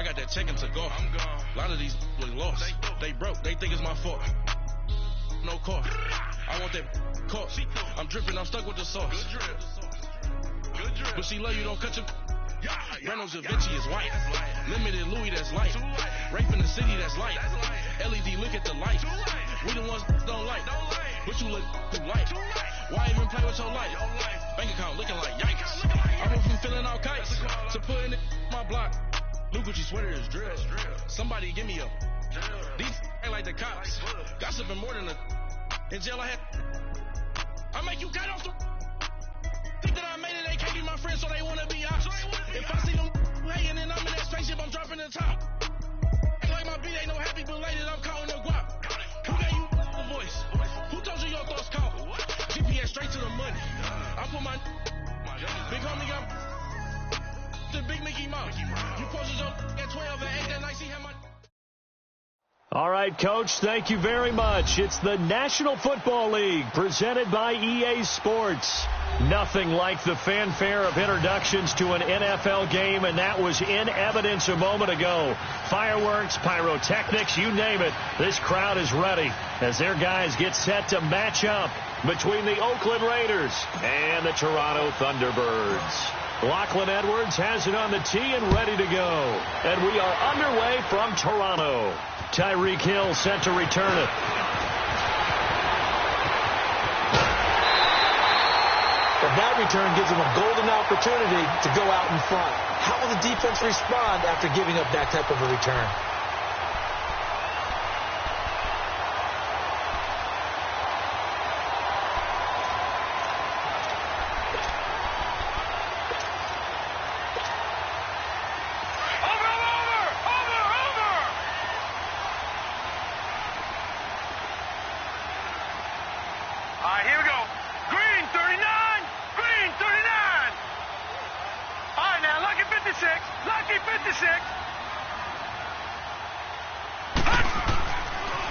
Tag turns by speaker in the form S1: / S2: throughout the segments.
S1: got that check and took off. I'm gone. A lot of these was lost. They broke. They think it's my fault. No car. I want that caught. I'm dripping. I'm stuck with the sauce. Good drip. Good drip. But she love you. Don't cut your. Reynolds Da Vinci is white. Limited Louis, that's light. Rape in the city, that's light. LED, look at the light. We the ones don't like. But you look too light. Why even play with your life? Bank account looking like yikes. I went from feeling all kites to putting it in my block. Look what you sweater is drill. Somebody give me a. These ain't like the cops. Gossiping more than a. In jail I had. I make you cut off the. Think that I made it, they can't be my friends, so they wanna be ops. If I see them hating and I'm in that spaceship, I'm dropping the top. Ain't like my beat ain't no happy belated, I'm counting the guap. Who gave you the voice? Who told you your thoughts count? GPS straight to the money. I put my big homie up the big Mickey Mouse. You posted your at 12 and 8 that night, see how my.
S2: All right, Coach, thank you very much. It's the National Football League presented by EA Sports. Nothing like the fanfare of introductions to an NFL game, and that was in evidence a moment ago. Fireworks, pyrotechnics, you name it. This crowd is ready as their guys get set to match up between the Oakland Raiders and the Toronto Thunderbirds. Lachlan Edwards has it on the tee and ready to go. And we are underway from Toronto. Tyreek Hill set to return it.
S3: But that return gives them a golden opportunity to go out in front. How will the defense respond after giving up that type of a return?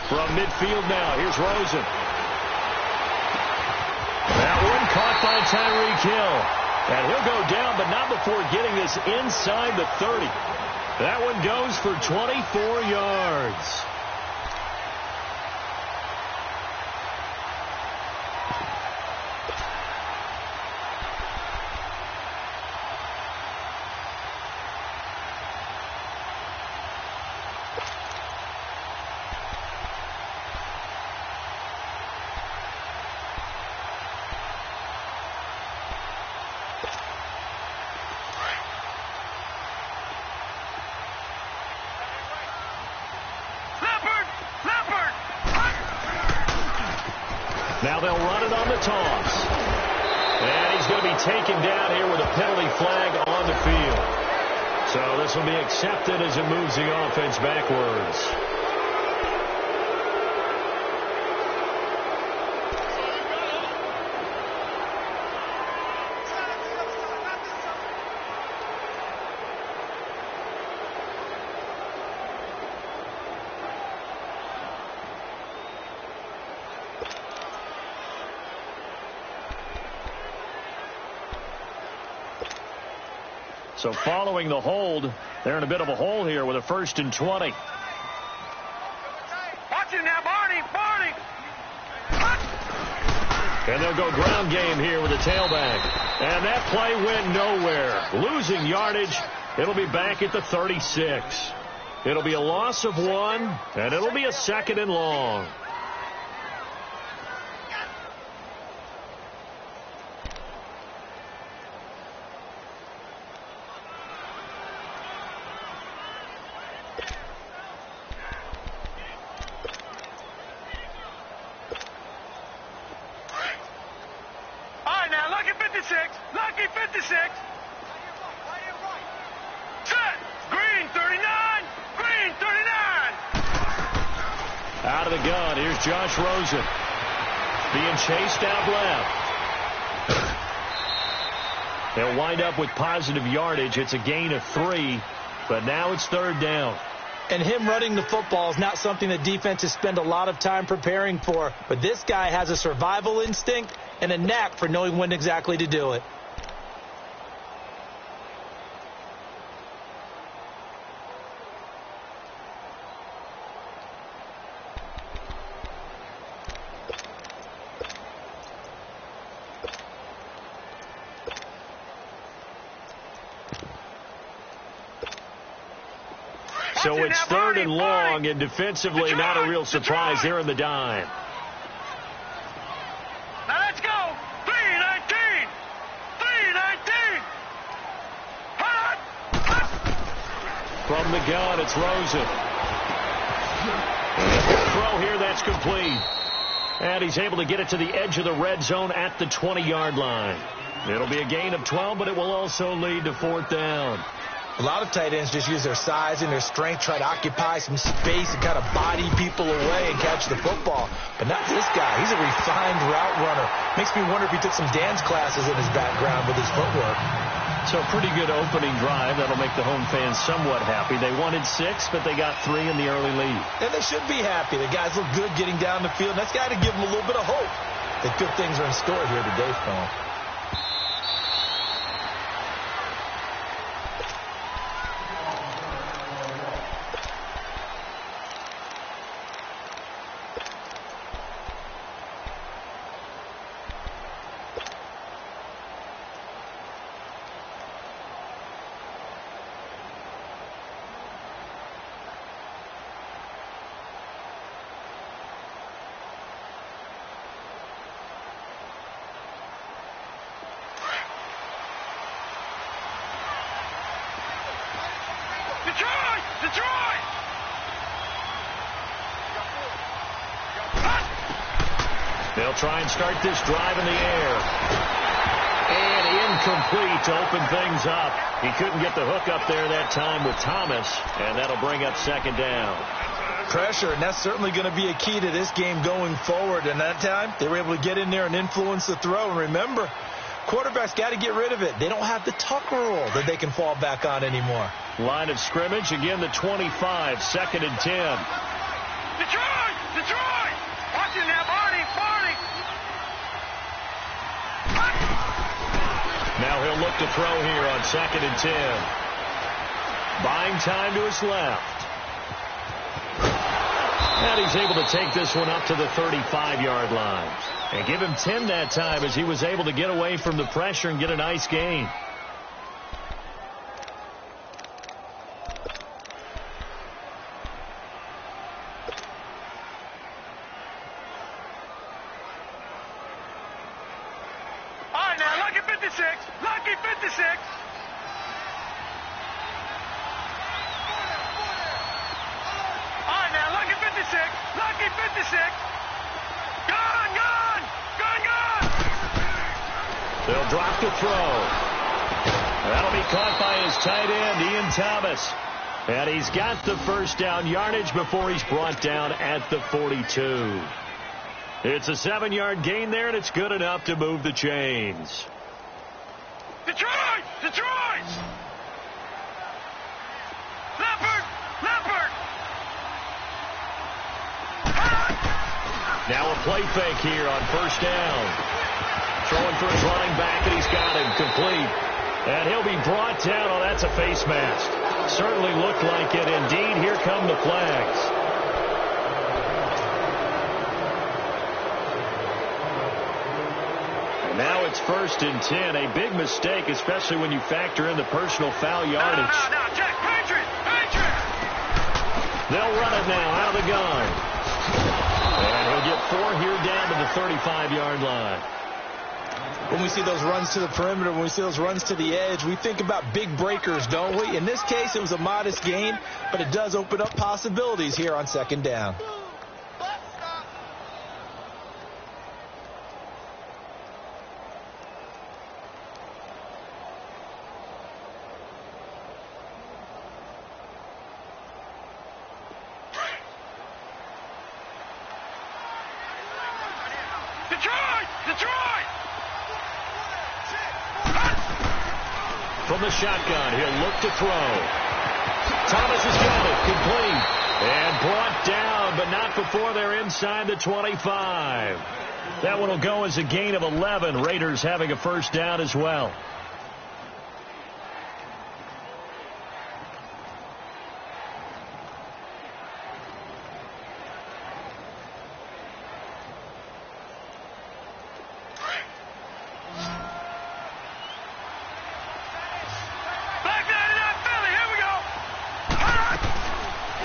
S2: From midfield now, here's Rosen. That one caught by Tyreek Hill. And he'll go down, but not before getting this inside the 30. That one goes for 24 yards. Now they'll run it on the toss. And he's going to be taken down here with a penalty flag on the field. So this will be accepted as it moves the offense backwards. So following the hold, they're in a bit of a hole here with a 1st and 20.
S4: Watch it now, Barney! Barney!
S2: And they'll go ground game here with a tailback. And that play went nowhere. Losing yardage. It'll be back at the 36. It'll be a loss of 1, and it'll be a 2nd and long.
S4: Lucky 56. Set. Green 39. Green 39.
S2: Out of the gun. Here's Josh Rosen. Being chased out left. They'll wind up with positive yardage. It's a gain of 3, but now it's 3rd down.
S3: And him running the football is not something that defenses spend a lot of time preparing for. But this guy has a survival instinct and a knack for knowing when exactly to do it.
S2: So it's third and long, and defensively not a real surprise there in the dime.
S4: Now let's go. 3-19. 3-19. Hot.
S2: From the gun, it's Rosen. Throw here, that's complete. And he's able to get it to the edge of the red zone at the 20-yard line. It'll be a gain of 12, but it will also lead to fourth down.
S3: A lot of tight ends just use their size and their strength, try to occupy some space and kind of body people away and catch the football. But not this guy. He's a refined route runner. Makes me wonder if he took some dance classes in his background with his footwork.
S2: So a pretty good opening drive. That'll make the home fans somewhat happy. They wanted 6, but they got 3 in the early lead.
S3: And they should be happy. The guys look good getting down the field. That's got to give them a little bit of hope that good things are in store here today for them.
S4: Detroit!
S2: They'll try and start this drive in the air. And incomplete to open things up. He couldn't get the hook up there that time with Thomas, and that'll bring up second down.
S3: Pressure, and that's certainly going to be a key to this game going forward. And that time, they were able to get in there and influence the throw. And remember, quarterbacks got to get rid of it. They don't have the tucker roll that they can fall back on anymore.
S2: Line of scrimmage, again the 25, second and 10.
S4: Detroit! Detroit! Watch it now, Barney!
S2: Now he'll look to throw here on second and 10. Buying time to his left. And he's able to take this one up to the 35-yard line. And give him 10 that time as he was able to get away from the pressure and get a nice gain.
S4: All right, now, lucky 56. Lucky 56. All right, now, lucky 56. Lucky 56. Gun!
S2: They'll drop the throw. That'll be caught by his tight end, Ian Thomas. And he's got the first down yardage before he's brought down at the 42. It's a 7-yard gain there, and it's good enough to move the chains.
S4: Detroit! Leopard!
S2: Now a play fake here on first down. Throwing for his running back, and he's got him complete. And he'll be brought down. Oh, that's a face mask. Certainly looked like it. Indeed, here come the flags. And now it's first and 10. A big mistake, especially when you factor in the personal foul yardage.
S4: No, check. Patriot!
S2: They'll run it now out of the gun. And he'll get 4 here down to the 35-yard line.
S3: When we see those runs to the perimeter, when we see those runs to the edge, we think about big breakers, don't we? In this case, it was a modest gain, but it does open up possibilities here on second down.
S4: Detroit!
S2: From the shotgun, he'll look to throw. Thomas has got it, complete. And brought down, but not before they're inside the 25. That one will go as a gain of 11. Raiders having a first down as well.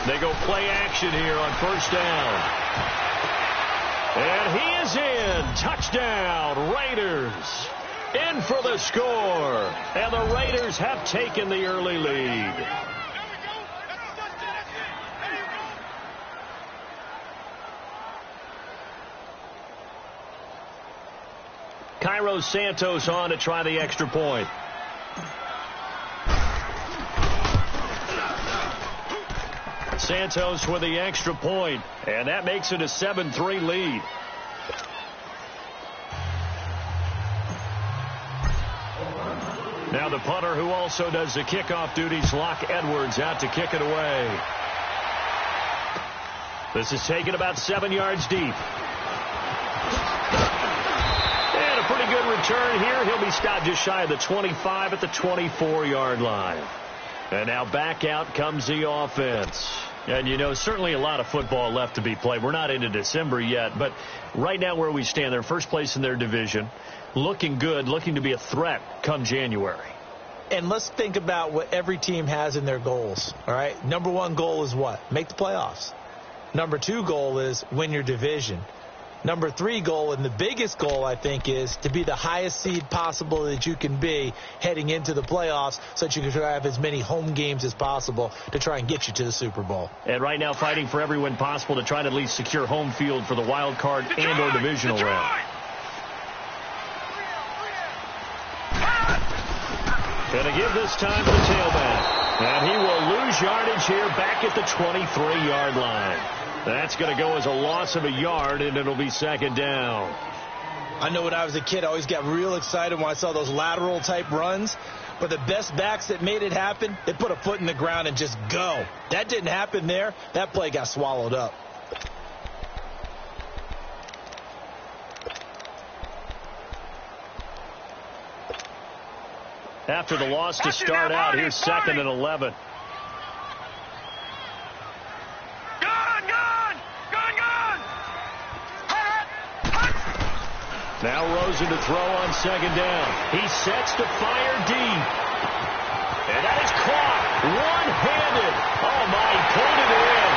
S2: They go play action here on first down. And he is in. Touchdown, Raiders. In for the score. And the Raiders have taken the early lead. Cairo Santos on to try the extra point. Santos with the extra point, and that makes it a 7-3 lead. Now the punter, who also does the kickoff duties, Locke Edwards, out to kick it away. This is taken about 7 yards deep. And a pretty good return here. He'll be stopped just shy of the 25 at the 24-yard line. And now back out comes the offense. And, you know, certainly a lot of football left to be played. We're not into December yet, but right now where we stand, they're first place in their division, looking good, looking to be a threat come January.
S3: And let's think about what every team has in their goals, all right? Number one goal is what? Make the playoffs. Number two goal is win your division. Number three goal, and the biggest goal, I think, is to be the highest seed possible that you can be heading into the playoffs so that you can have as many home games as possible to try and get you to the Super Bowl.
S2: And right now fighting for every win possible to try to at least secure home field for the wild card and or divisional round. Going to give this time to the tailback. And he will lose yardage here back at the 23-yard line. That's going to go as a loss of a yard, and it'll be second down.
S3: I know when I was a kid, I always got real excited when I saw those lateral-type runs. But the best backs that made it happen, they put a foot in the ground and just go. That didn't happen there. That play got swallowed up.
S2: After the loss to start out, here's second and 11. Now Rosen to throw on second down. He sets to fire deep. And that is caught one-handed. Oh, my, he pulled it in.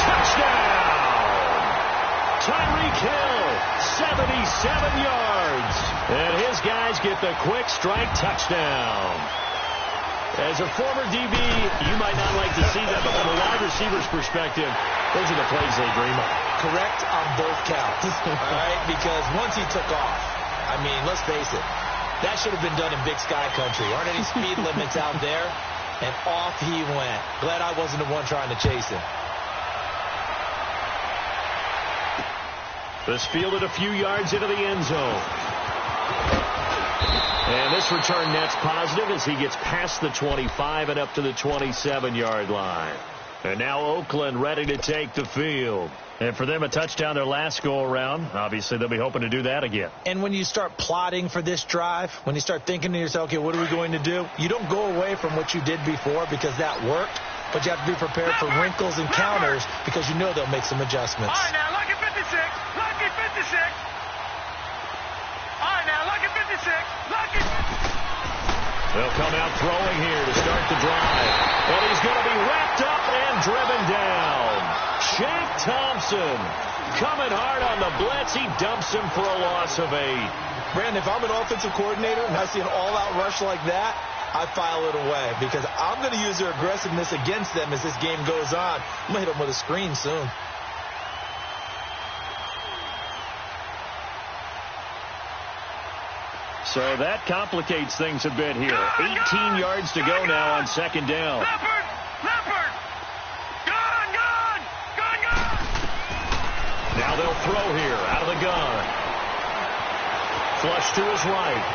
S2: Touchdown. Tyreek Hill, 77 yards. And his guys get the quick strike touchdown. As a former DB, you might not like to see that, but from a wide receiver's perspective, those are the plays they dream of.
S3: Correct on both counts, all right? Because once he took off, I mean, let's face it, that should have been done in Big Sky country. Aren't any speed limits out there? And off he went. Glad I wasn't the one trying to chase him.
S2: This fielded a few yards into the end zone. And this return net's positive as he gets past the 25 and up to the 27-yard line. And now Oakland ready to take the field. And for them, a touchdown their last go-around. Obviously, they'll be hoping to do that again.
S3: And when you start plotting for this drive, when you start thinking to yourself, okay, what are we going to do? You don't go away from what you did before because that worked. But you have to be prepared for wrinkles and counters because you know they'll make some adjustments.
S4: All right, now, lucky 56. Lucky 56. All right, now, lucky 56. Lucky.
S2: They'll come out throwing here to start the drive. And he's going to be wrapped up and driven down. Shaq Thompson coming hard on the blitz. He dumps him for a loss of 8.
S3: Brandon, if I'm an offensive coordinator and I see an all-out rush like that, I file it away because I'm going to use their aggressiveness against them as this game goes on. I'm going to hit them with a screen soon.
S2: So that complicates things a bit here. 18 yards to go now on second down.
S4: Leopard! Gun!
S2: Now they'll throw here out of the gun. Flush to his right.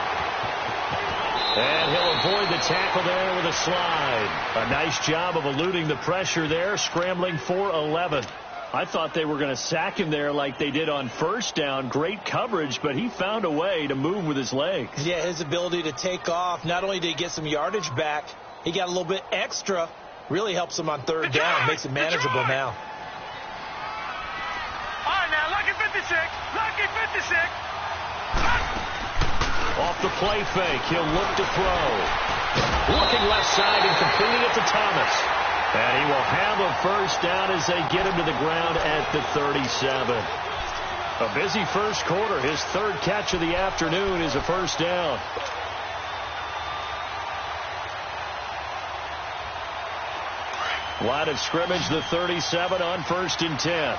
S2: And he'll avoid the tackle there with a slide. A nice job of eluding the pressure there, scrambling for 11. I thought they were going to sack him there like they did on first down. Great coverage, but he found a way to move with his legs.
S3: Yeah, his ability to take off, not only did he get some yardage back, he got a little bit extra. Really helps him on third down, makes it manageable now.
S4: All right, now, lucky 56. Lucky 56.
S2: Off the play fake, he'll look to throw. Looking left side and completing it to Thomas. And he will have a first down as they get him to the ground at the 37. A busy first quarter. His third catch of the afternoon is a first down. Line of scrimmage, the 37 on 1st and 10.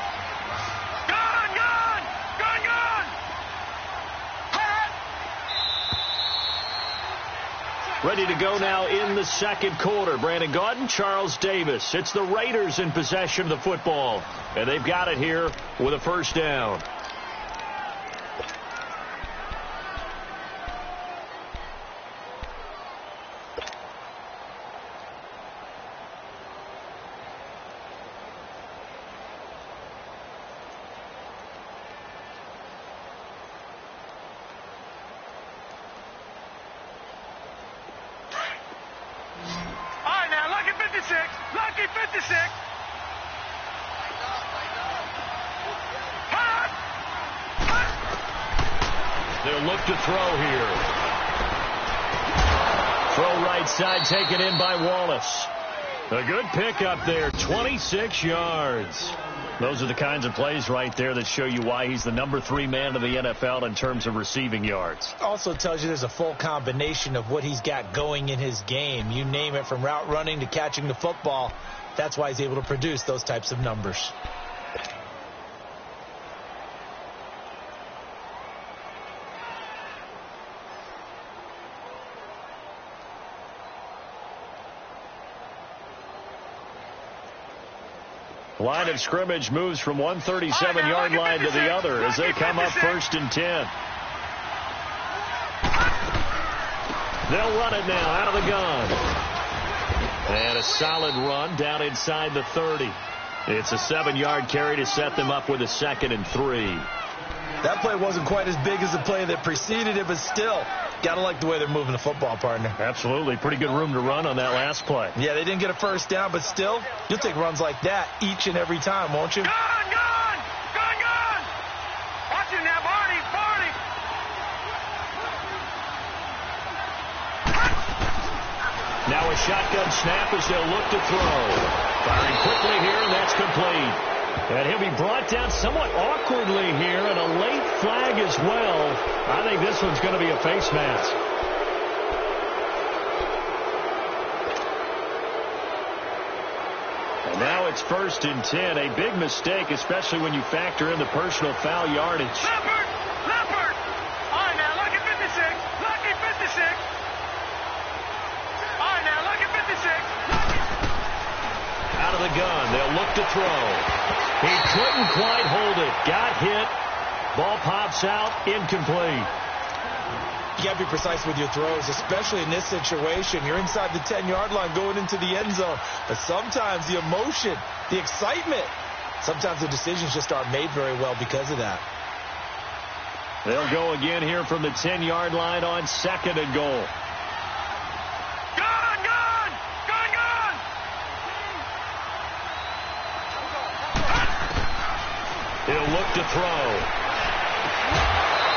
S2: Ready to go now in the second quarter. Brandon Gaudin, Charles Davis. It's the Raiders in possession of the football. And they've got it here with a first down.
S4: Lucky 56.
S2: They'll look to throw here. Throw right side taken in by Wallace. A good pickup there, 26 yards. Those are the kinds of plays right there that show you why he's the number 3 man in the NFL in terms of receiving yards.
S3: Also tells you there's a full combination of what he's got going in his game. You name it, from route running to catching the football. That's why he's able to produce those types of numbers.
S2: Line of scrimmage moves from one 37-yard line to the other as they come up 1st and 10. They'll run it now out of the gun. And a solid run down inside the 30. It's a 7-yard carry to set them up with a 2nd and 3.
S3: That play wasn't quite as big as the play that preceded it, but still, got to like the way they're moving the football, partner.
S2: Absolutely. Pretty good room to run on that last play.
S3: Yeah, they didn't get a first down, but still, you'll take runs like that each and every time, won't you?
S4: Gun! Watch it now, Barney!
S2: Now a shotgun snap as they'll look to throw. Firing quickly here, and that's complete. And he'll be brought down somewhat awkwardly here, and a late flag as well. I think this one's going to be a face mask. And now it's 1st and 10. A big mistake, especially when you factor in the personal foul yardage.
S4: Leopard! All right, now, look at 56. Lucky 56. All right, now, look at 56.
S2: Out of the gun. They'll look to throw. He couldn't quite hold it. Got hit. Ball pops out. Incomplete.
S3: You got to be precise with your throws, especially in this situation. You're inside the 10-yard line going into the end zone. But sometimes the emotion, the excitement, sometimes the decisions just aren't made very well because of that.
S2: They'll go again here from the 10-yard line on 2nd and goal. He'll look to throw.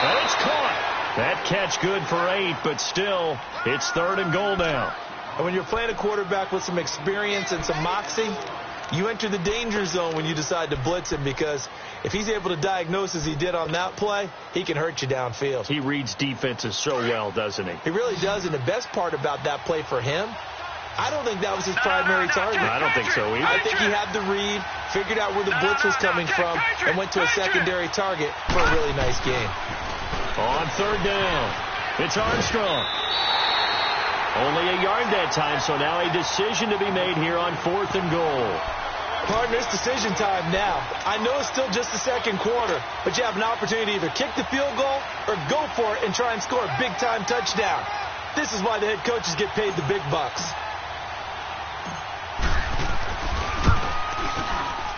S2: And it's caught. That catch good for 8, but still, it's 3rd and goal now.
S3: And when you're playing a quarterback with some experience and some moxie, you enter the danger zone when you decide to blitz him, because if he's able to diagnose as he did on that play, he can hurt you downfield.
S2: He reads defenses so well, doesn't he?
S3: He really does, and the best part about that play for him, I don't think that was his primary target.
S2: I don't think so either.
S3: I think he had the read, figured out where the blitz was coming from, and went to a secondary target for a really nice game.
S2: On 3rd down, it's Armstrong. Only a yard that time, so now a decision to be made here on 4th and goal.
S3: Partner, it's decision time now. I know it's still just the second quarter, but you have an opportunity to either kick the field goal or go for it and try and score a big-time touchdown. This is why the head coaches get paid the big bucks.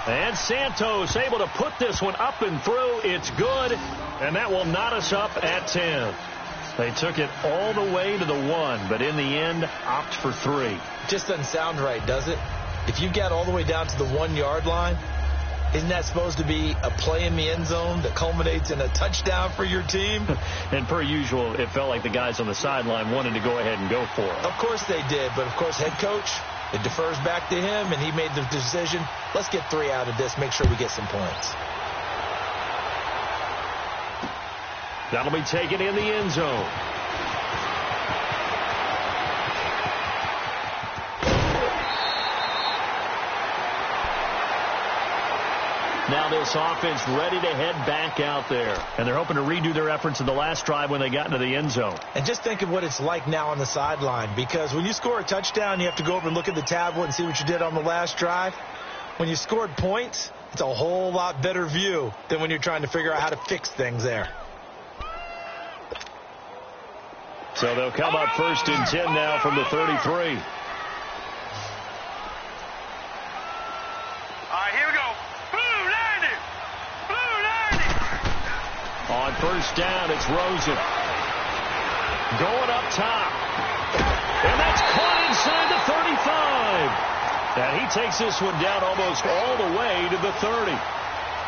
S2: And Santos able to put this one up and through. It's good, and that will knot us up at 10. They took it all the way to the 1, but in the end, opt for 3.
S3: Just doesn't sound right, does it? If you get all the way down to the 1-yard line, isn't that supposed to be a play in the end zone that culminates in a touchdown for your team?
S2: And per usual, it felt like the guys on the sideline wanted to go ahead and go for it.
S3: Of course they did, but of course head coach, It defers back to him, and he made the decision, let's get 3 out of this, make sure we get some points.
S2: That'll be taken in the end zone. Now this offense ready to head back out there. And they're hoping to redo their efforts in the last drive when they got into the end zone.
S3: And just think of what it's like now on the sideline, because when you score a touchdown, you have to go over and look at the tablet and see what you did on the last drive. When you scored points, it's a whole lot better view than when you're trying to figure out how to fix things there.
S2: So they'll come up 1st and 10 now from the 33. On 1st down, it's Rosen. Going up top. And that's caught inside the 35. And he takes this one down almost all the way to the 30.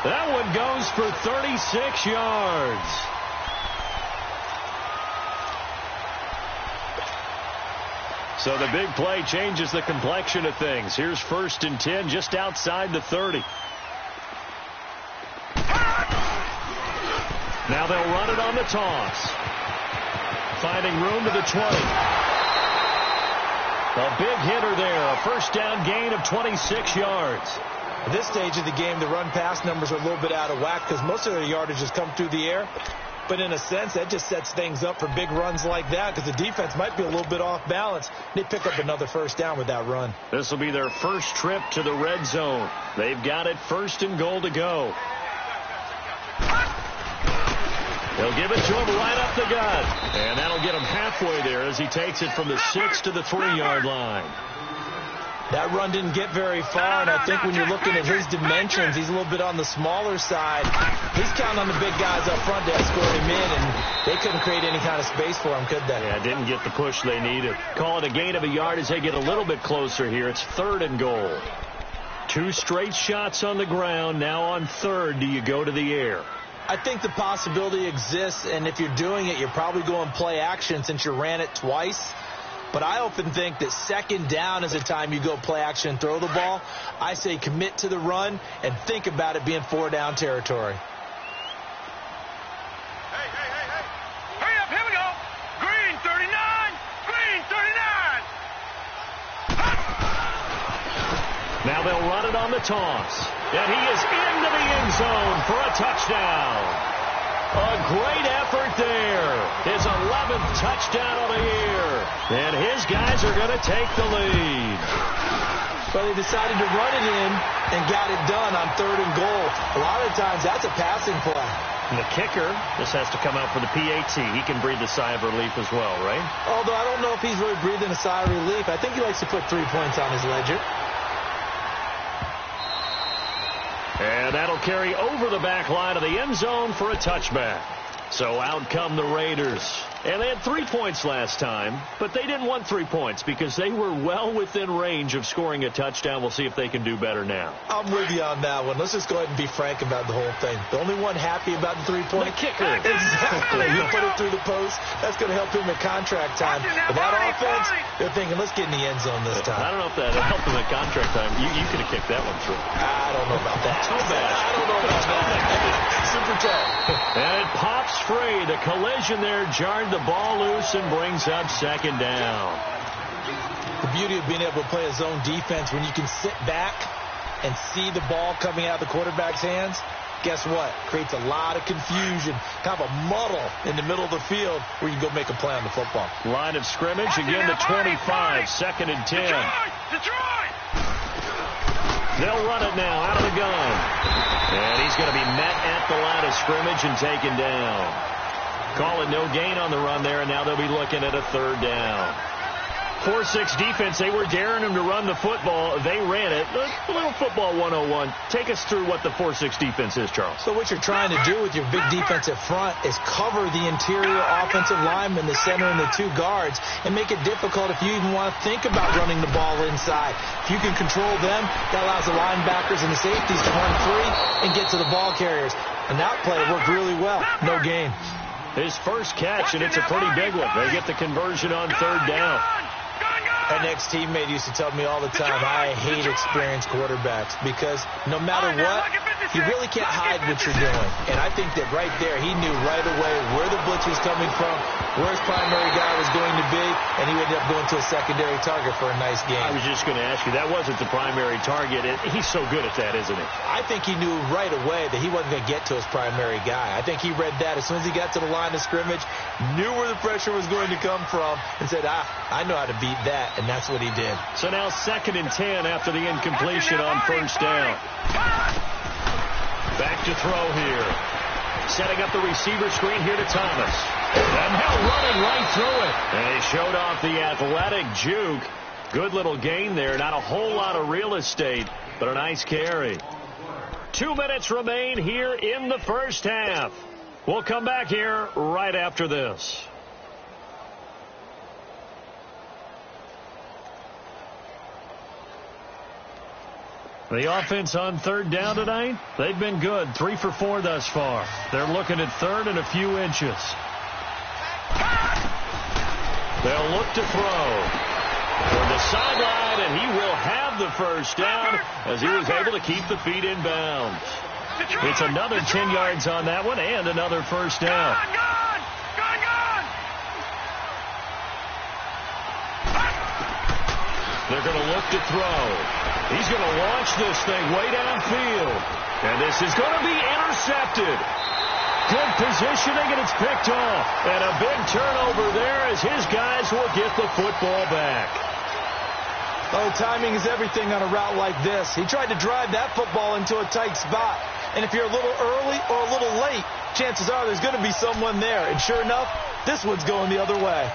S2: That one goes for 36 yards. So the big play changes the complexion of things. Here's 1st and 10 just outside the 30. Now they'll run it on the toss. Finding room to the 20. A big hitter there. A 1st down gain of 26 yards.
S3: At this stage of the game, the run-pass numbers are a little bit out of whack because most of their yardage has come through the air. But in a sense, that just sets things up for big runs like that because the defense might be a little bit off balance. They pick up another 1st down with that run.
S2: This will be their first trip to the red zone. They've got it 1st and goal to go. They'll give it to him right up the gut. And that'll get him halfway there as he takes it from the 6 to the 3-yard line.
S3: That run didn't get very far, and I think when you're looking at his dimensions, he's a little bit on the smaller side. He's counting on the big guys up front to escort him in, and they couldn't create any kind of space for him, could they?
S2: Yeah, didn't get the push they needed. Call it a gain of a yard as they get a little bit closer here. It's 3rd and goal. 2 straight shots on the ground. Now on 3rd, do you go to the air?
S3: I think the possibility exists, and if you're doing it, you're probably going play action since you ran it twice. But I often think that 2nd down is the time you go play action and throw the ball. I say commit to the run and think about it being 4-down territory.
S4: Hey. Hurry up, here we go. Green 39. Green 39.
S2: Now they'll run it on the toss. And he is into the end zone for a touchdown. A great effort there. His 11th touchdown of the year. And his guys are going to take the lead.
S3: Well, they decided to run it in and got it done on 3rd and goal. A lot of times that's a passing play.
S2: And the kicker, this has to come out for the PAT. He can breathe a sigh of relief as well, right?
S3: Although I don't know if he's really breathing a sigh of relief. I think he likes to put 3 points on his ledger.
S2: And that'll carry over the back line of the end zone for a touchback. So out come the Raiders. And they had 3 points last time, but they didn't want 3 points because they were well within range of scoring a touchdown. We'll see if they can do better now.
S3: I'm with you on that one. Let's just go ahead and be frank about the whole thing. The only one happy about the 3-point
S2: kicker.
S3: Exactly. You put it through the post. That's going to help him at contract time. But that offense, they're thinking, let's get in the end zone this time.
S2: I don't know if that helped him at contract time. You could have kicked that one through.
S3: I don't know about that.
S2: Too bad.
S3: I don't know about that. Super tough.
S2: And it pops free. The collision there jarred the ball loose and brings up 2nd down.
S3: The beauty of being able to play a zone defense when you can sit back and see the ball coming out of the quarterback's hands, guess what? Creates a lot of confusion, kind of a muddle in the middle of the field where you can go make a play on the football.
S2: Line of scrimmage, again the 25, 2nd and 10.
S4: Detroit!
S2: They'll run it now out of the gun. And he's going to be met at the line of scrimmage and taken down. Call it no gain on the run there, and now they'll be looking at a 3rd down. 4-6 defense, they were daring him to run the football. They ran it. A little football 101. Take us through what the 4-6 defense is, Charles.
S3: So what you're trying to do with your big defensive front is cover the interior offensive lineman, the center, and the 2 guards, and make it difficult if you even want to think about running the ball inside. If you can control them, that allows the linebackers and the safeties to run free and get to the ball carriers. And that play worked really well. No gain.
S2: His first catch, and it's a pretty big one. They get the conversion on 3rd down.
S3: An ex-teammate used to tell me all the time, I hate experienced quarterbacks because no matter what, you really can't hide what you're doing. And I think that right there, he knew right away where the blitz was coming from, where his primary guy was going to be, and he ended up going to a secondary target for a nice game.
S2: I was just going to ask you, that wasn't the primary target. He's so good at that, isn't he?
S3: I think he knew right away that he wasn't going to get to his primary guy. I think he read that as soon as he got to the line of scrimmage, knew where the pressure was going to come from, and said, I know how to beat that, and that's what he did.
S2: So now 2nd and 10 after the incompletion on first down. Back to throw here. Setting up the receiver screen here to Thomas. And now running right through it. And he showed off the athletic juke. Good little gain there. Not a whole lot of real estate, but a nice carry. 2 minutes remain here in the first half. We'll come back here right after this. The offense on 3rd down tonight, they've been good. 3 for 4 thus far. They're looking at 3rd and a few inches. They'll look to throw. For the sideline, and he will have the first down as he was able to keep the feet in bounds. It's another 10 yards on that one and another first down. They're going to look to throw. He's going to launch this thing way downfield. And this is going to be intercepted. Good positioning, and it's picked off. And a big turnover there as his guys will get the football back.
S3: Oh, timing is everything on a route like this. He tried to drive that football into a tight spot. And if you're a little early or a little late, chances are there's going to be someone there. And sure enough, this one's going the other way.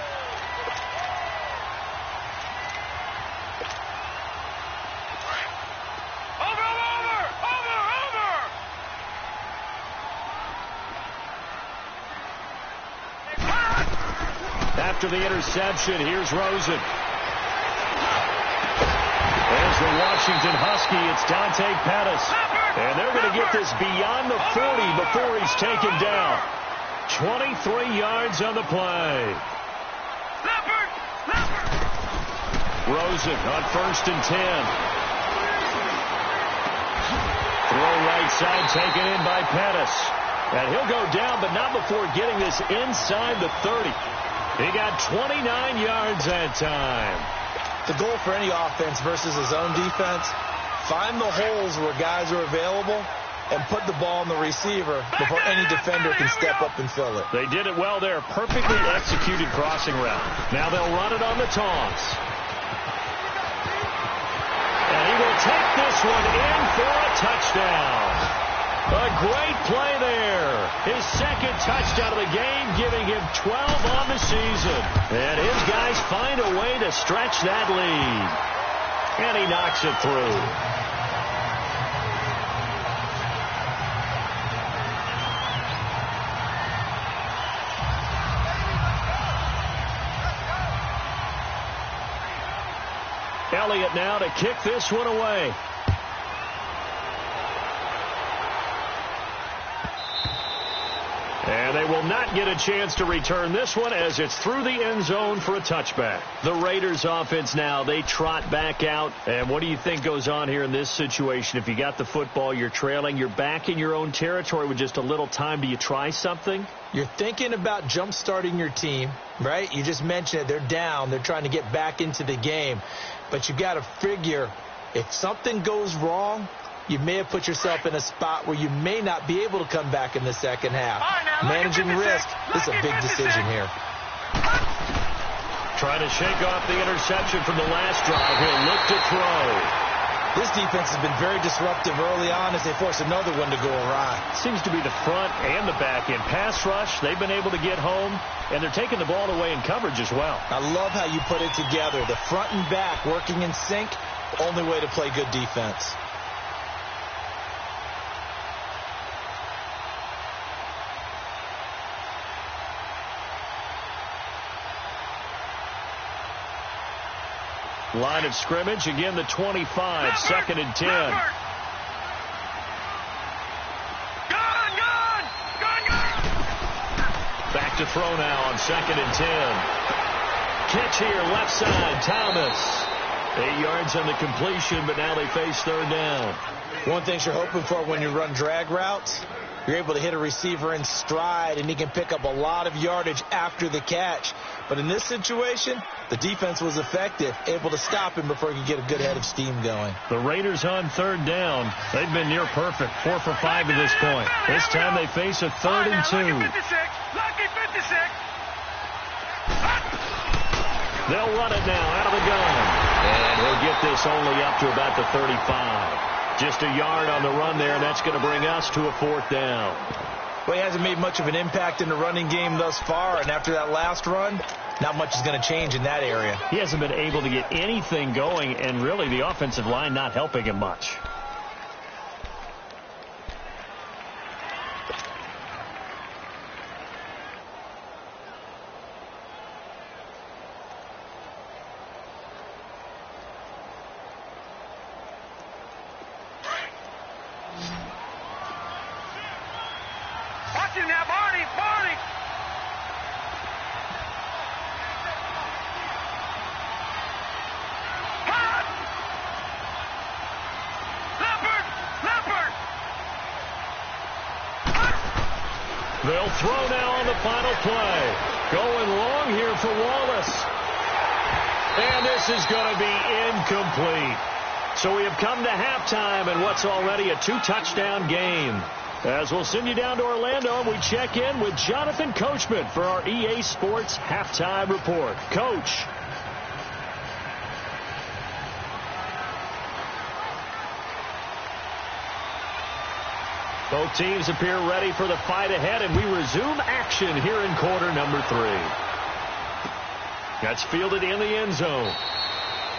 S2: After the interception, here's Rosen. There's the Washington Husky. It's Dante Pettis. And they're going to get this beyond the 40 before he's taken down. 23 yards on the play. Rosen on 1st and 10. Throw right side taken in by Pettis. And he'll go down, but not before getting this inside the 30. He got 29 yards that time.
S3: The goal for any offense versus his own defense, find the holes where guys are available and put the ball on the receiver before any defender can step up and fill it.
S2: They did it well there. Perfectly executed crossing route. Now they'll run it on the toss. And he will take this one in for a touchdown. A great play there. His 2nd touchdown of the game, giving him 12 on the season. And his guys find a way to stretch that lead. And he knocks it through. Elliott now to kick this one away. And they will not get a chance to return this one as it's through the end zone for a touchback. The Raiders offense now, they trot back out. And what do you think goes on here in this situation? If you got the football, you're trailing, you're back in your own territory with just a little time. Do you try something?
S3: You're thinking about jump-starting your team, right? You just mentioned it. They're down. They're trying to get back into the game. But you got to figure if something goes wrong, you may have put yourself in a spot where you may not be able to come back in the second half. Managing risk, this is a big decision here.
S2: Trying to shake off the interception from the last drive. He'll look to throw.
S3: This defense has been very disruptive early on as they force another one to go awry.
S2: Seems to be the front and the back end. Pass rush, they've been able to get home, and they're taking the ball away in coverage as well.
S3: I love how you put it together. The front and back working in sync, only way to play good defense.
S2: Line of scrimmage, again the 25, 2nd and 10. Back to throw now on 2nd and 10. Catch here, left side, Thomas. 8 yards on the completion, but now they face third down.
S3: One thing you're hoping for when you run drag routes, you're able to hit a receiver in stride, and he can pick up a lot of yardage after the catch. But in this situation, the defense was effective, able to stop him before he could get a good head of steam going.
S2: The Raiders on third down. They've been near perfect, 4 for 5 at this point. This time they face a 3rd and 2.
S4: Lucky 56.
S2: They'll run it now out of the gun. And he'll get this only up to about the 35. Just a yard on the run there. That's going to bring us to a 4th down.
S3: Well, he hasn't made much of an impact in the running game thus far, and after that last run, not much is going to change in that area.
S2: He hasn't been able to get anything going, and really the offensive line not helping him much. They'll throw now on the final play. Going long here for Wallace. And this is going to be incomplete. So we have come to halftime in what's already a 2-touchdown game. As we'll send you down to Orlando, we check in with Jonathan Coachman for our EA Sports Halftime Report. Coach. Both teams appear ready for the fight ahead, and we resume action here in quarter number 3. That's fielded in the end zone.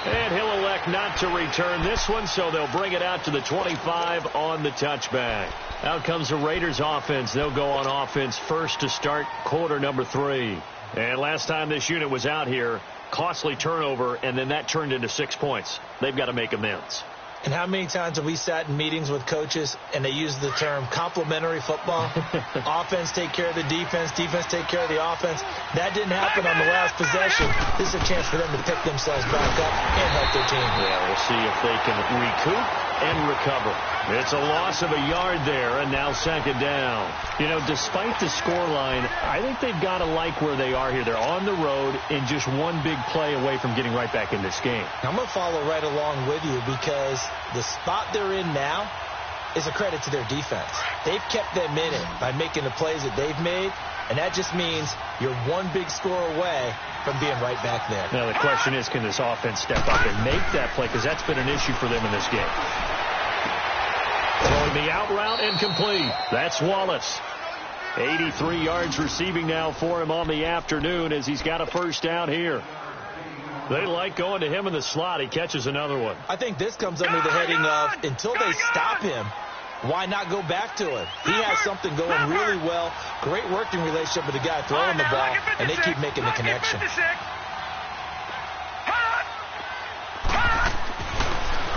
S2: And he'll elect not to return this one, so they'll bring it out to the 25 on the touchback. Out comes the Raiders offense. They'll go on offense first to start quarter number 3. And last time this unit was out here, costly turnover, and then that turned into 6 points. They've got to make amends.
S3: And how many times have we sat in meetings with coaches and they use the term complementary football? Offense take care of the defense, defense take care of the offense. That didn't happen on the last possession. This is a chance for them to pick themselves back up and help their team.
S2: Yeah, we'll see if they can recoup and recover. It's a loss of a yard there, and now second down. You know, despite the scoreline, I think they've got to like where they are here. They're on the road and just one big play away from getting right back in this game.
S3: I'm going to follow right along with you because the spot they're in now is a credit to their defense. They've kept them in it by making the plays that they've made, and that just means you're one big score away from being right back there.
S2: Now, the question is, can this offense step up and make that play? Because that's been an issue for them in this game. Throwing the out route and complete. That's Wallace. 83 yards receiving now for him on the afternoon as he's got a first down here. They like going to him in the slot. He catches another one.
S3: I think this comes under the heading of until they stop him, why not go back to him? He has something going really well. Great working relationship with the guy throwing the ball, and they keep making the connection.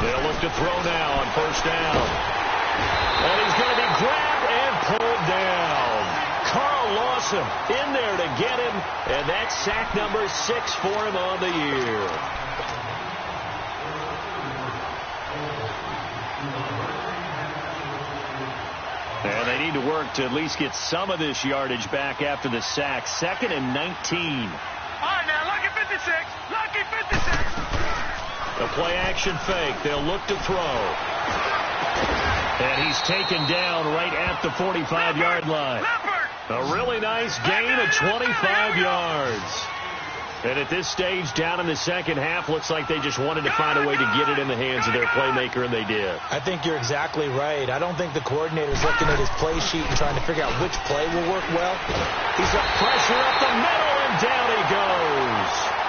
S2: They'll look to throw now on first down. And he's going to be grabbed and pulled down. Carl Lawson in there to get him, and that's sack number 6 for him on the year. And they need to work to at least get some of this yardage back after the sack. 2nd and 19.
S4: All right, now, lucky 56. Lucky 56.
S2: A play-action fake. They'll look to throw. And he's taken down right at the 45-yard line. A really nice gain of 25 yards. And at this stage, down in the second half, looks like they just wanted to find a way to get it in the hands of their playmaker, and they did.
S3: I think you're exactly right. I don't think the coordinator's looking at his play sheet and trying to figure out which play will work well.
S2: He's got pressure up the middle, and down he goes.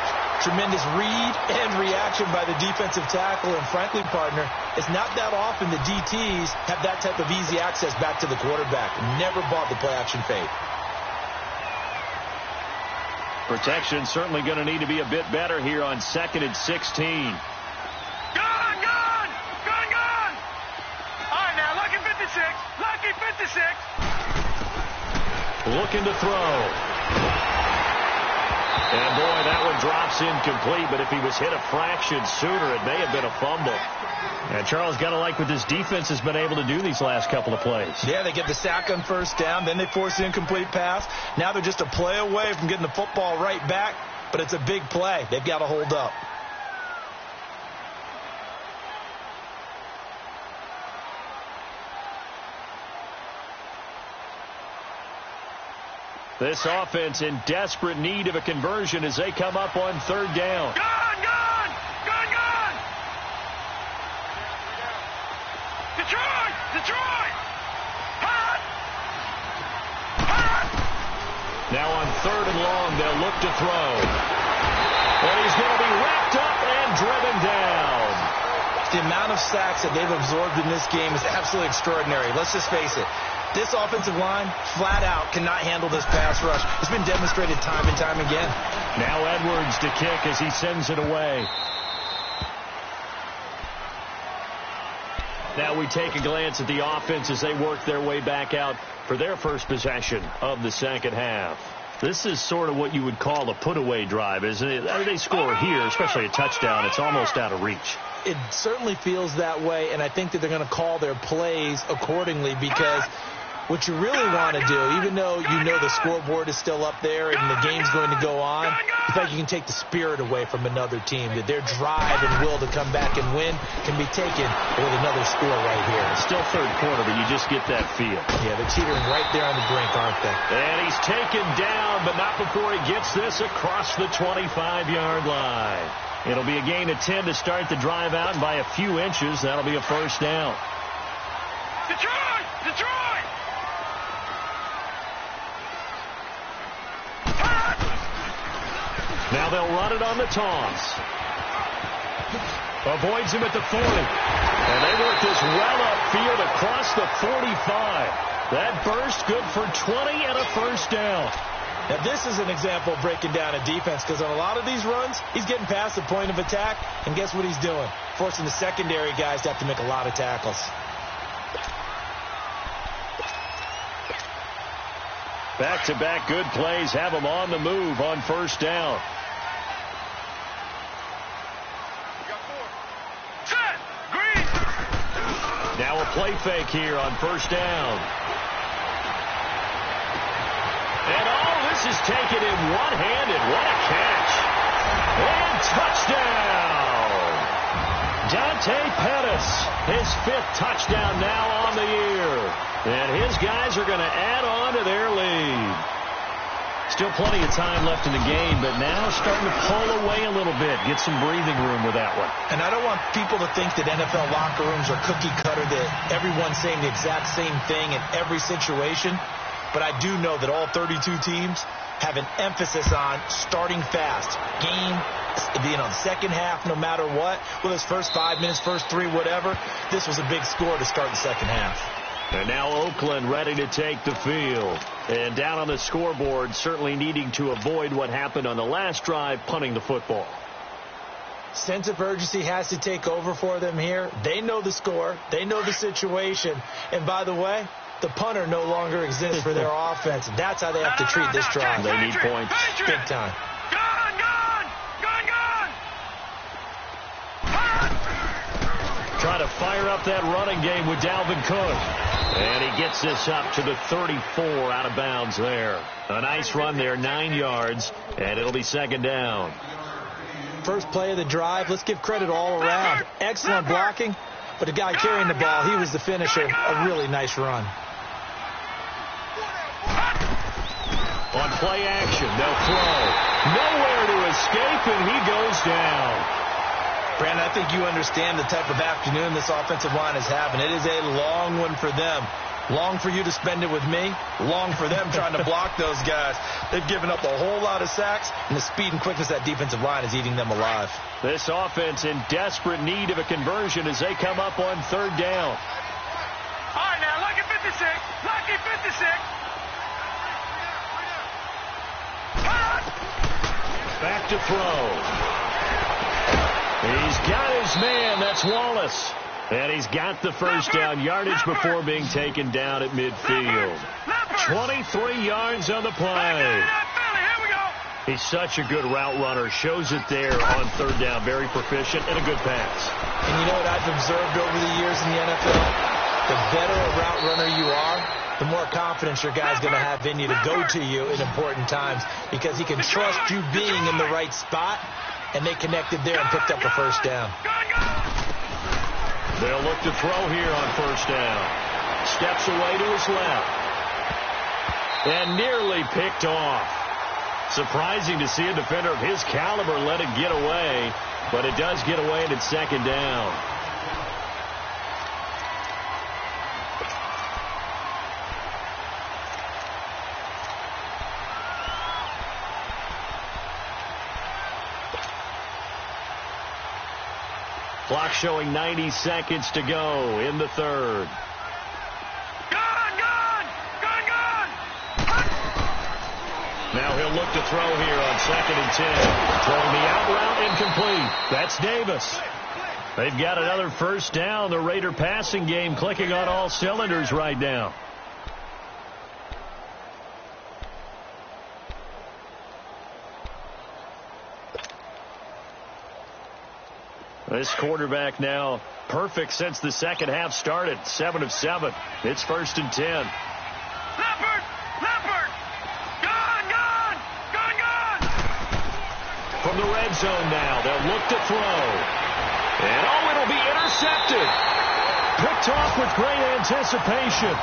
S3: Tremendous read and reaction by the defensive tackle, and frankly, partner, it's not that often the DTs have that type of easy access back to the quarterback. Never bought the play-action fake.
S2: Protection certainly going to need to be a bit better here on 2nd and 16.
S4: Gone! All right, now, lucky 56. Lucky 56.
S2: Looking to throw. And, boy, that one drops incomplete, but if he was hit a fraction sooner, it may have been a fumble. And Charles, got to like what this defense has been able to do these last couple of plays.
S3: Yeah, they get the sack on first down, then they force the incomplete pass. Now they're just a play away from getting the football right back, but it's a big play. They've got to hold up.
S2: This offense in desperate need of a conversion as they come up on third down.
S4: Gone! Detroit! Hot!
S2: Now on third and long, they'll look to throw. And he's going to be wrapped up and driven down.
S3: The amount of sacks that they've absorbed in this game is absolutely extraordinary. Let's just face it. This offensive line, flat out, cannot handle this pass rush. It's been demonstrated time and time again.
S2: Now Edwards to kick as he sends it away. Now we take a glance at the offense as they work their way back out for their first possession of the second half. This is sort of what you would call a put-away drive, isn't it? They score here, especially a touchdown. It's almost out of reach.
S3: It certainly feels that way, and I think that they're going to call their plays accordingly because what you really want to do, even though you know the scoreboard is still up there and the game's going to go on, you think you can take the spirit away from another team, that their drive and will to come back and win can be taken with another score right here.
S2: It's still third quarter, but you just get that feel.
S3: Yeah, they're teetering right there on the brink, aren't they?
S2: And he's taken down, but not before he gets this across the 25-yard line. It'll be a gain of 10 to start the drive out, and by a few inches, that'll be a first down.
S4: Detroit!
S2: Now they'll run it on the toss. Avoids him at the 40. And they work this well upfield across the 45. That burst good for 20 and a first down.
S3: Now this is an example of breaking down a defense because on a lot of these runs, he's getting past the point of attack, and guess what he's doing? Forcing the secondary guys to have to make a lot of tackles.
S2: Back-to-back good plays have him on the move on first down. Now a play fake here on first down. And this is taken in one-handed. What a catch. And touchdown. Dante Pettis, his 5th touchdown now on the year. And his guys are going to add on to their lead. Still plenty of time left in the game, but now starting to pull away a little bit. Get some breathing room with that one.
S3: And I don't want people to think that NFL locker rooms are cookie cutter, that everyone's saying the exact same thing in every situation. But I do know that all 32 teams have an emphasis on starting fast. Game, the second half, no matter what. Whether it's first 5 minutes, first 3, whatever. This was a big score to start the second half.
S2: And now Oakland ready to take the field. And down on the scoreboard, certainly needing to avoid what happened on the last drive, punting the football.
S3: Sense of urgency has to take over for them here. They know the score. They know the situation. And by the way, the punter no longer exists for their offense. That's how they have to treat this drive.
S2: They need points.
S3: Big time.
S2: Trying to fire up that running game with Dalvin Cook. And he gets this up to the 34 out of bounds there. A nice run there, 9 yards, and it'll be second down.
S3: First play of the drive, let's give credit all around. Excellent blocking, but the guy carrying the ball, he was the finisher. A really nice run.
S2: On play action, they'll throw. Nowhere to escape, and he goes down.
S3: Brandon, I think you understand the type of afternoon this offensive line is having. It is a long one for them. Long for you to spend it with me. Long for them trying to block those guys. They've given up a whole lot of sacks, and the speed and quickness of that defensive line is eating them alive.
S2: This offense in desperate need of a conversion as they come up on third down.
S4: All right, now, lucky 56. Lucky 56.
S2: Back to throw. He's got his man. That's Wallace. And he's got the first down yardage before being taken down at midfield. 23 yards on the play. He's such a good route runner. Shows it there on third down. Very proficient and a good pass.
S3: And you know what I've observed over the years in the NFL? The better a route runner you are, the more confidence your guy's going to have in you to go to you in important times because he can trust you being in the right spot, and they connected there and picked up a first down.
S2: They'll look to throw here on first down. Steps away to his left. And nearly picked off. Surprising to see a defender of his caliber let it get away, but it does get away and it's second down. Clock showing 90 seconds to go in the third. Now he'll look to throw here on 2nd and 10. Throwing the out route incomplete. That's Davis. They've got another first down. The Raider passing game clicking on all cylinders right now. This quarterback now perfect since the second half started. 7 of 7. It's 1st and 10.
S4: Leopard!
S2: From the red zone now, they'll look to throw. And, oh, it'll be intercepted. Picked off with great anticipation.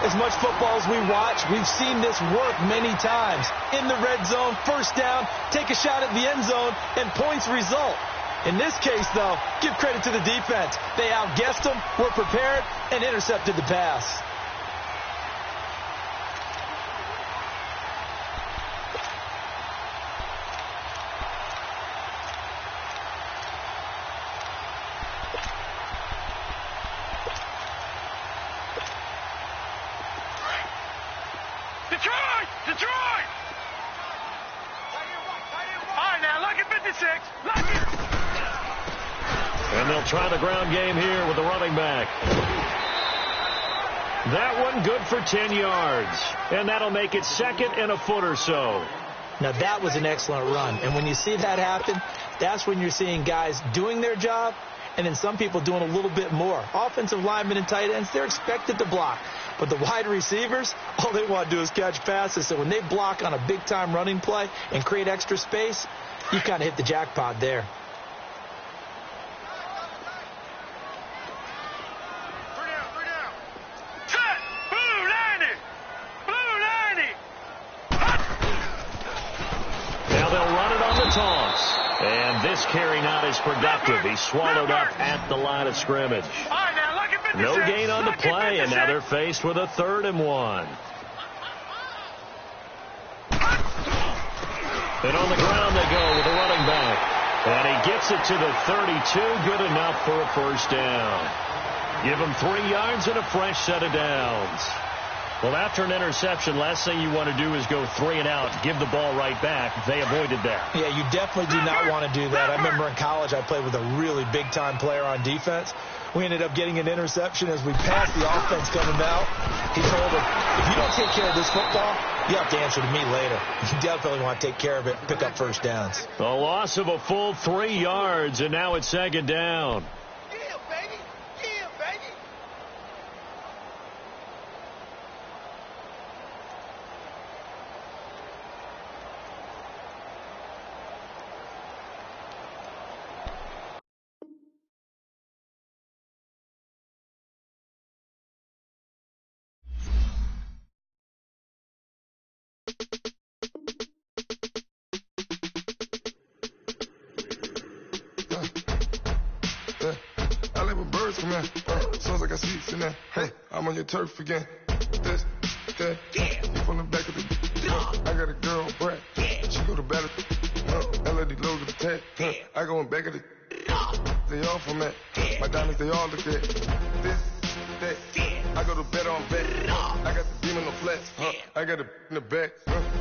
S3: As much football as we watch, we've seen this work many times. In the red zone, first down, take a shot at the end zone, and points result. In this case, though, give credit to the defense. They outguessed them, were prepared, and intercepted the pass.
S4: Detroit! All right, now, look at 56. Look it.
S2: And they'll try the ground game here with the running back. That one good for 10 yards. And that'll make it 2nd and a foot or so.
S3: Now, that was an excellent run. And when you see that happen, that's when you're seeing guys doing their job and then some people doing a little bit more. Offensive linemen and tight ends, they're expected to block. But the wide receivers, all they want to do is catch passes. So when they block on a big-time running play and create extra space, you kind of hit the jackpot there.
S4: Set! Blue 90! Blue 90!
S2: Now they'll run it on the toss. And this carry not as productive. He's swallowed up at the line of scrimmage.
S4: All right, now, look at 56.
S2: No gain on the play, and now they're faced with a 3rd and 1. And on the ground they go with the running back. And he gets it to the 32. Good enough for a first down. Give him 3 yards and a fresh set of downs. Well, after an interception, last thing you want to do is go 3 and out, give the ball right back. They avoided that.
S3: Yeah, you definitely do not want to do that. I remember in college I played with a really big-time player on defense. We ended up getting an interception as we passed the offense coming out. He told him, if you don't take care of this football, you have to answer to me later. You definitely want to take care of it, pick up first downs.
S2: A loss of a full 3 yards, and now it's 2nd down.
S4: Yeah, baby! Yeah, baby!
S5: I like where birds come in. Sounds like I see it in there. Hey, I'm on your turf again. This, that, from the back of the. I got a girl, Brad. She go to battle. LED logo the tag. I go in back of the. They all from that. My diamonds, they all look at. This, that. I go to bet on bet. I got the beam on the flats. I got it in the back.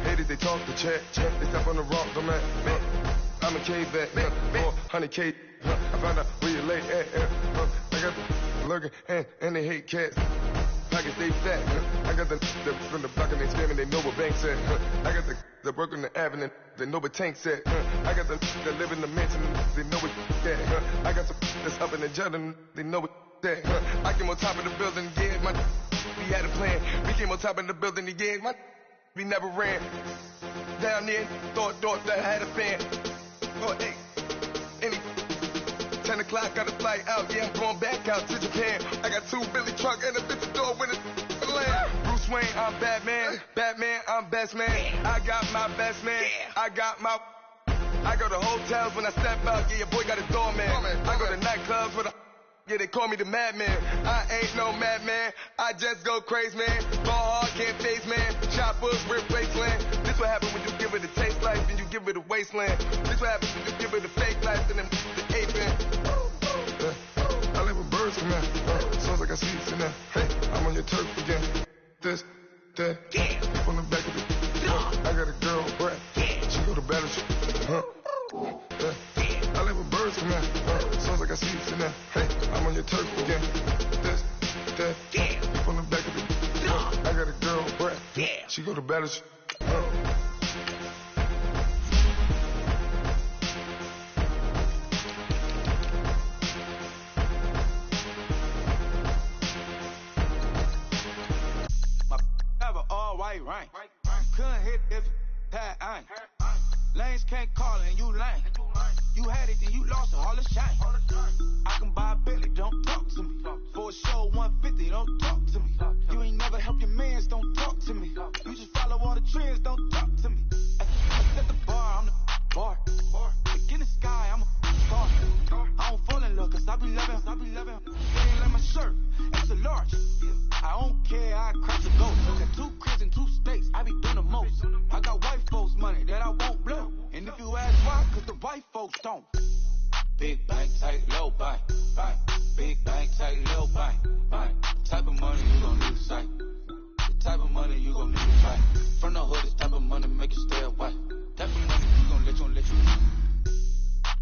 S5: Haters, they talk the chat. They stop on the rock, the man. I'm a cave back. 400K. I found out where you lay at. I got the lurking and they hate cats. pockets they fat. I got the from the block and they scamming, they know what banks at. I got the work on the avenue, they know what tanks at. I got the that live in the mansion, they know what that. I got the that's up in the jungle, they know what that. I came on top of the building, yeah, we had a plan. We came on top of the building, yeah, we never ran. Down there, thought that I had a fan. Oh, hey, 10 o'clock, got a flight out, yeah, I'm going back out to Japan. I got 2 Billy truck and a bitch door with a land. Bruce Wayne, I'm Batman. Batman, I'm best man. I got my best man. I go to hotels when I step out, yeah, your boy got a doorman. I go to nightclubs with a yeah, they call me the madman. I ain't no madman. I just go crazy, man. Ball hard, can't face, man. Choppers, replace land. This what happens when you give it a taste life and you give it a wasteland. This what happens when you give it a fake life and then the ape in. I live with birds come out. Sounds like I see it in there. Hey, I'm on your turf again. This, that, from the back of the I got a girl, Brad. She go to battle. I live with birds come out. Sounds like I see it in there. Hey, I'm on your turf again. This, that, from the back of the I got a girl, Brad. She go to battle.
S6: Right. Couldn't hit if that ain't. Lanes can't call it and you lame. You had it and you lost it, all the shame. I can buy a Billy, don't talk to me. For a show 150, don't talk to me. You ain't never helped your mans, don't talk to me. You just follow all the trends, don't talk to me. I set the bar, I'm the bar. Look in the sky, I'm a star. I don't fall in love, cause I be loving. They ain't like my shirt, it's a large. I don't care, I crash a ghost. Got 2 cribs and 2 states, I be doing the most. I got white folks money that I won't blow. And if you ask why, cause the white folks don't. Big bank, tight, low bank. Big bank, tight, low bank. Type of money you gon' need to sight. The type of money you gon' need to fight. From the hood, this type of money make you stay away. Type of money you gon' let you.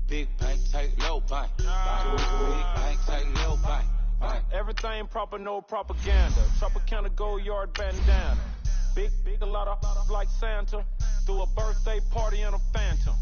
S6: Big bank, tight, low bank. Big bank, tight, low bank.
S7: Everything proper, no propaganda. Tropicana gold yard bandana. Big, a lot of like Santa. Threw a birthday party in a phantom.